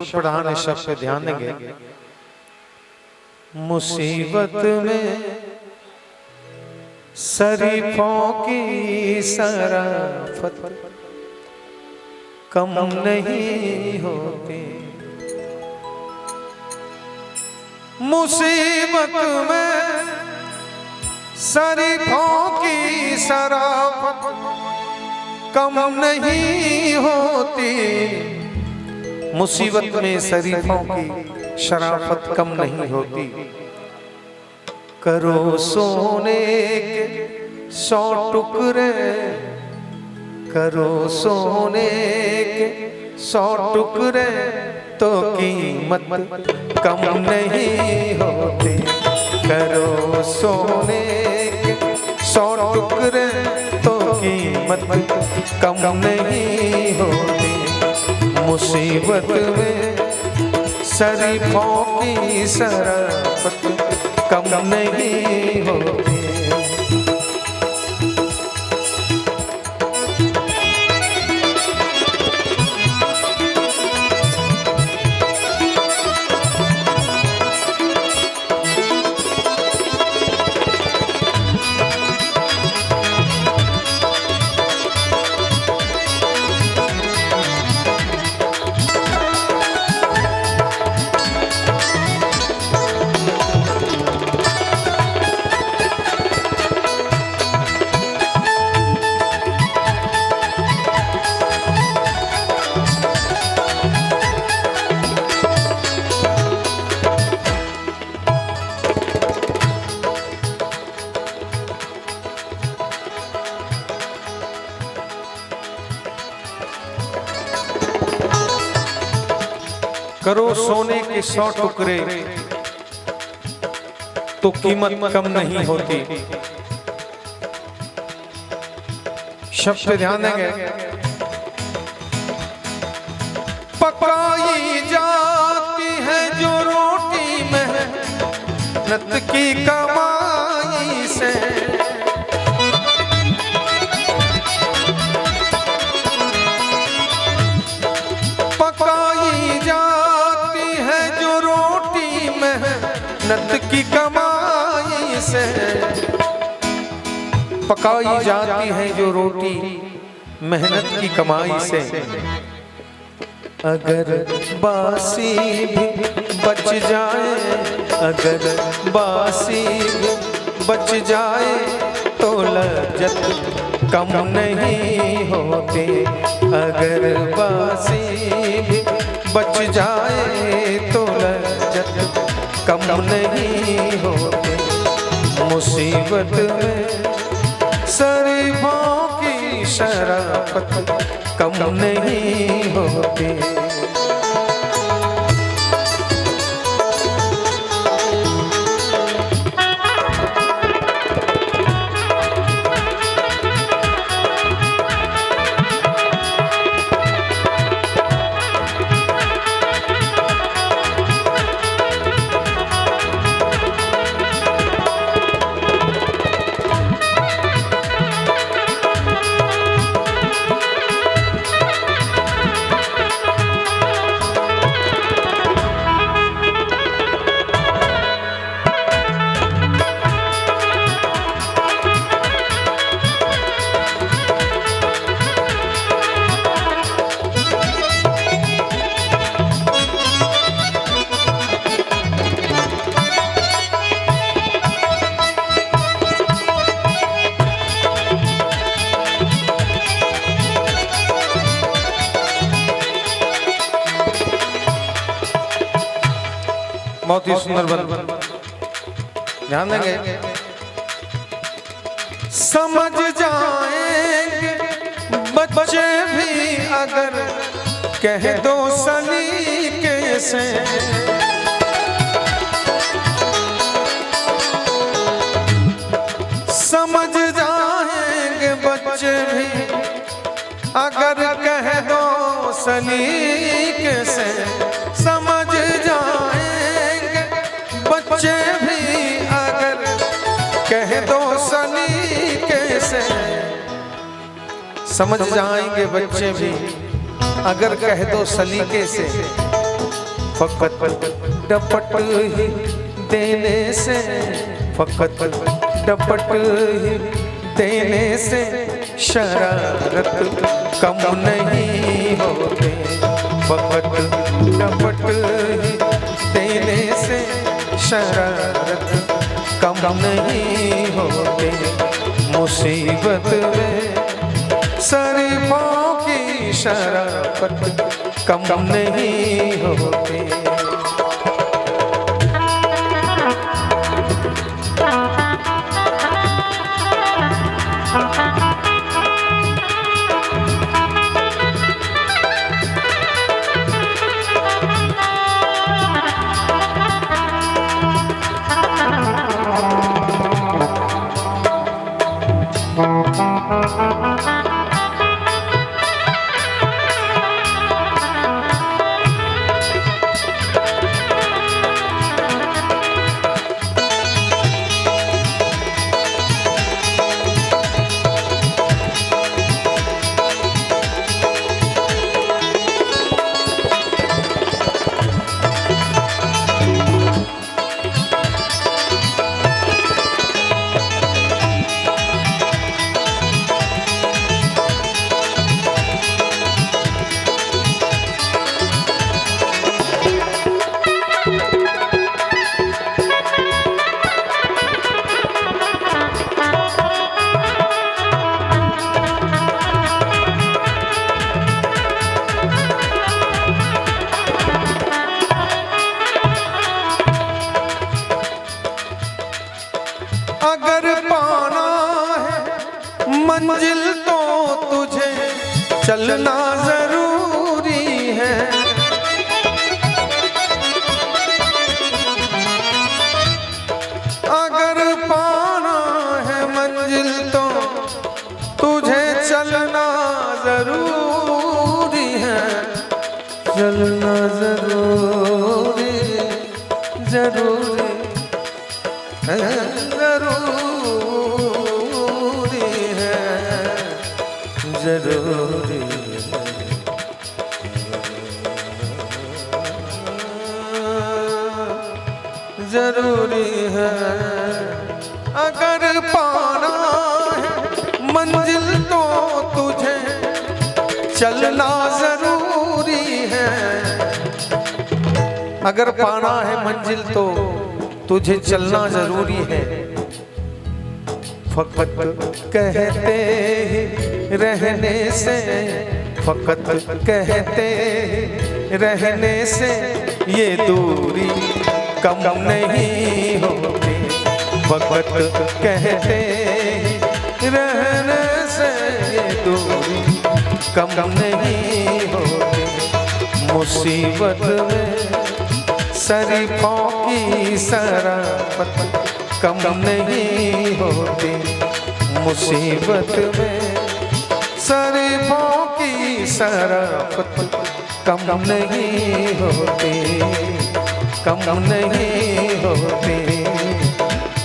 शब्द पढ़ाने शब्द पे ध्यान देंगे। मुसीबत में शरीफों की शराफत कम नहीं होती। मुसीबत में शरीफों की शराफत कम नहीं होती। मुसीबत में शरीफों की शराफत कम नहीं होती। करो सोने के 100 टुकड़े, करो सोने के 100 टुकड़े तो कीमत कम नहीं होती। करो सोने के 100 टुकड़े तो कीमत कम नहीं होती। मुसीबत में शरीफों की शराफत कम नहीं होती। करो सोने के 100 टुकड़े तो कीमत कम नहीं होती। शब्द ध्यान देंगे। पकाई जाती है जो रोटी मेहनत की कमाई से, मेहनत की कमाई से। पकाई जाती है जो रोटी मेहनत की कमाई से। अगर बासी भी बच जाए, अगर बासी भी बच जाए तो लज्जत कम नहीं होती। अगर बासी भी बच जाए तो लज्जत कम नहीं होते। मुसीबत में शरीफों की शराफत कम नहीं होती। बहुत ही सुंदर बन ध्यान देंगे। समझ जाएंगे बच्चे भी अगर कह दो सलीके से। समझ जाएंगे बच्चे भी अगर कह दो सलीके से। समझ जाएंगे बच्चे भी अगर कह दो सलीके से। समझ जाएंगे बच्चे भी अगर कह दो सलीके से। फकत डपट ही देने से, फकत डपट ही देने से शरारत कम नहीं होते। फकत डपट ही देने से शरारत कम नहीं होते। मुसीबत में शरीफों की शराफत कम नहीं होते। अगर पाना है मंजिल तो तुझे चलना जरूरी है। अगर पाना है मंजिल तो तुझे चलना जरूरी है। चलना जरूरी जरूरी है, जरूरी है, जरूरी है। जरूरी है। अगर पाना है मंजिल तो तुझे चलना जरूरी है। अगर पाना है मंजिल तो तुझे चलना जरूरी है। फकत कहते ही रहने से, फकत कहते ही रहने से ये दूरी कम नहीं होती। फकत कहते ही रहने से ये दूरी कम नहीं होती। मुसीबत में शरीफों की शराफत कम नहीं होती। मुसीबत में शरीफों की शराफत कम नहीं होती। कम नहीं होती,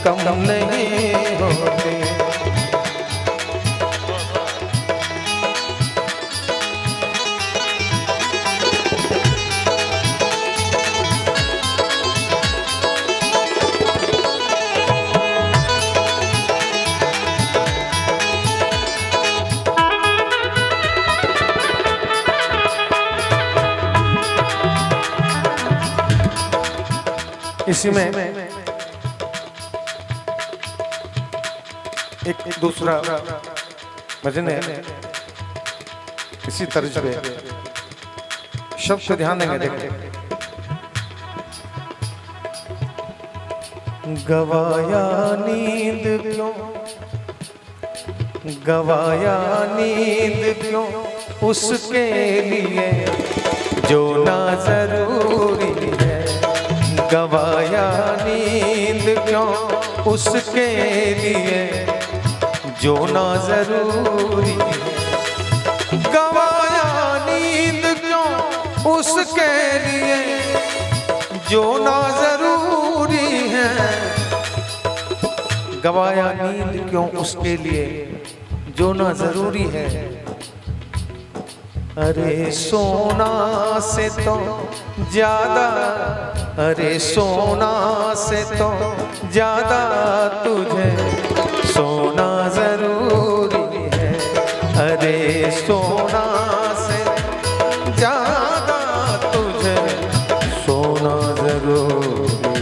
कम नहीं होती। इसी में एक दूसरा भजन है इसी तर्ज पे, शब्द पे ध्यान देंगे। देखिए, गवाया नींद क्यों, गवाया नींद क्यों उसके लिए जो ना जरूरी है। गवाया नींद क्यों उसके लिए जो ना जरूरी है। गवाया नींद क्यों उसके लिए जो ना जरूरी है। गवाया नींद क्यों उसके लिए जो ना जरूरी है। अरे सोना से तो ज्यादा, अरे सोना से तो ज्यादा तुझे सोना जरूरी है। अरे सोना से ज्यादा तुझे सोना जरूरी है।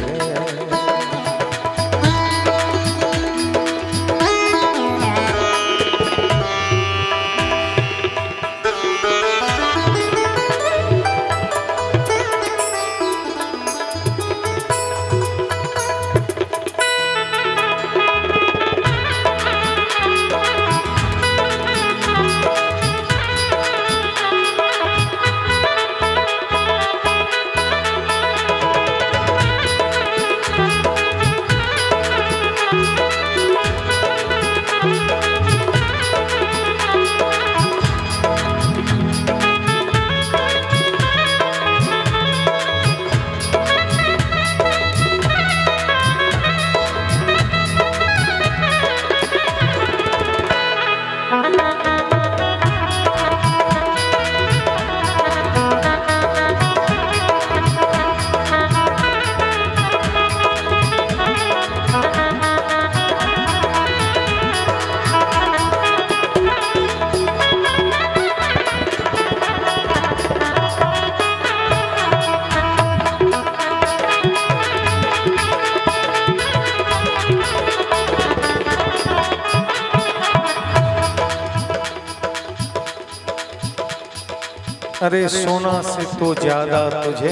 अरे सोना से तो ज्यादा तुझे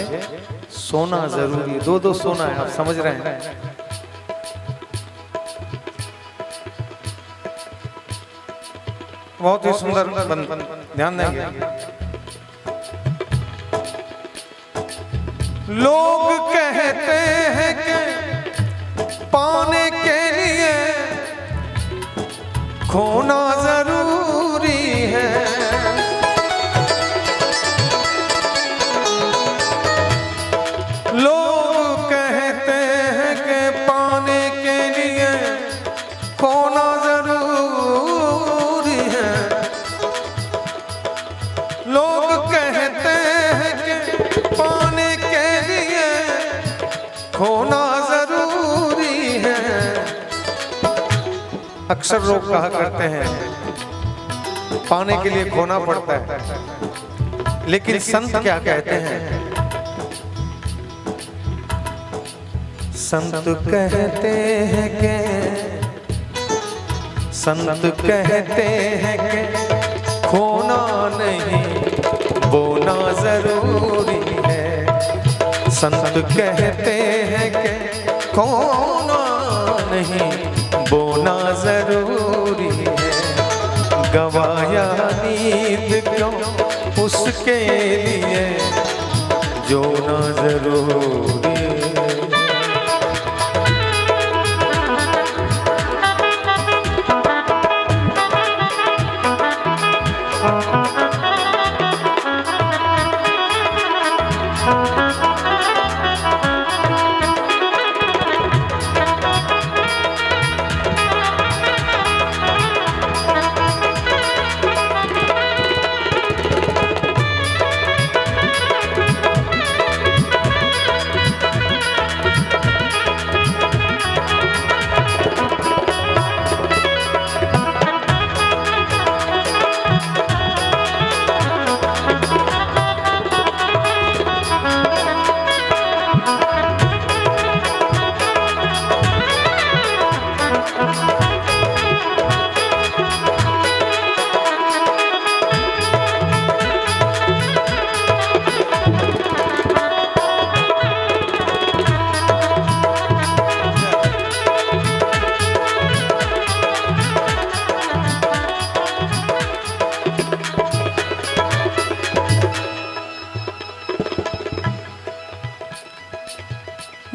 सोना जरूरी। दो दो सोना है, आप समझ रहे हैं। बहुत ही सुंदर ध्यान देंगे। लोग कहते हैं कि पाने के लिए खोना जरूरी है। लोग कहते हैं कि पाने के लिए खोना जरूरी है। लोग कहते हैं कि पाने के लिए खोना जरूरी है। अक्सर लोग कहा करते हैं पाने के लिए खोना पड़ता है, लेकिन संत क्या कहते हैं? संत कहते हैं कि, संत कहते हैं कि खोना नहीं बोना जरूरी है। संत कहते हैं कि खोना नहीं बोना जरूरी है। गवाया नींद क्यों उसके लिए जो ना जरूरी है।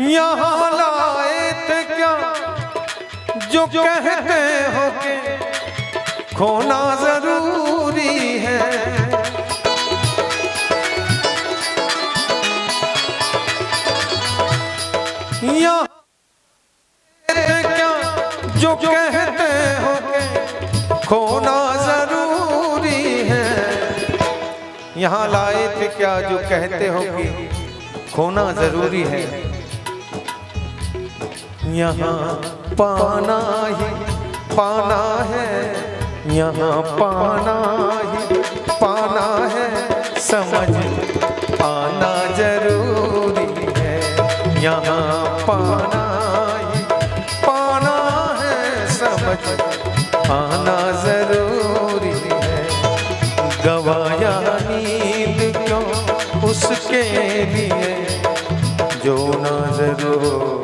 यहाँ लाए थे क्या जो कहते हो कि खोना जरूरी है। यहाँ क्या जो कहते हो कि खोना जरूरी है। यहाँ लाए थे क्या जो कहते हो कि खोना जरूरी है, यहाँ पाना ही पाना है, यहाँ पाना ही पाना है, समझ आना जरूरी है, यहाँ पाना ही पाना है, समझ आना जरूरी है। गवाया नींद क्यों उसके लिए जो ना जरूर